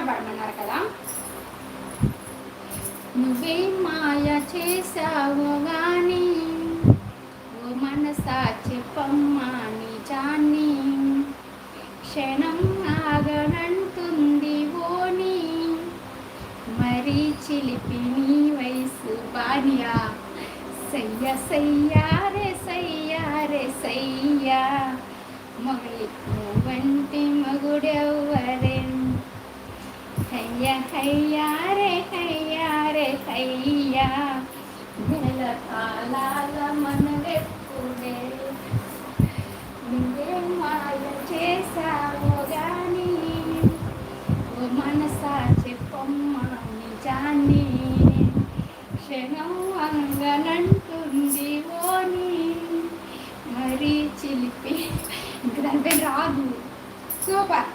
పడమన్నారు కదా. నువ్వే మాయ చేసావు గాని ఓ మనసా చెప్పమ్మా నిజాన్ని, క్షణం ఆగనంటుంది ఓని మరీ చిలిపి నీ వయసు బానియా. సయ్య సయ్యారే సయ్యారే సయ్యా మొగలి వంటి మగుడెవ్వరే. హయ్య హయ్యారే హయ్యారే హయ్యా నెల కాలాల మనవెప్పుడే. నువ్వే మాయ చేసావు గాని ఓ మనసా చెప్పమ్మా నిజాన్ని, క్షణం అంగనంటుంది ఓని మరీ చిలిపి. ఇంక దానిపై రాదు. సూపర్.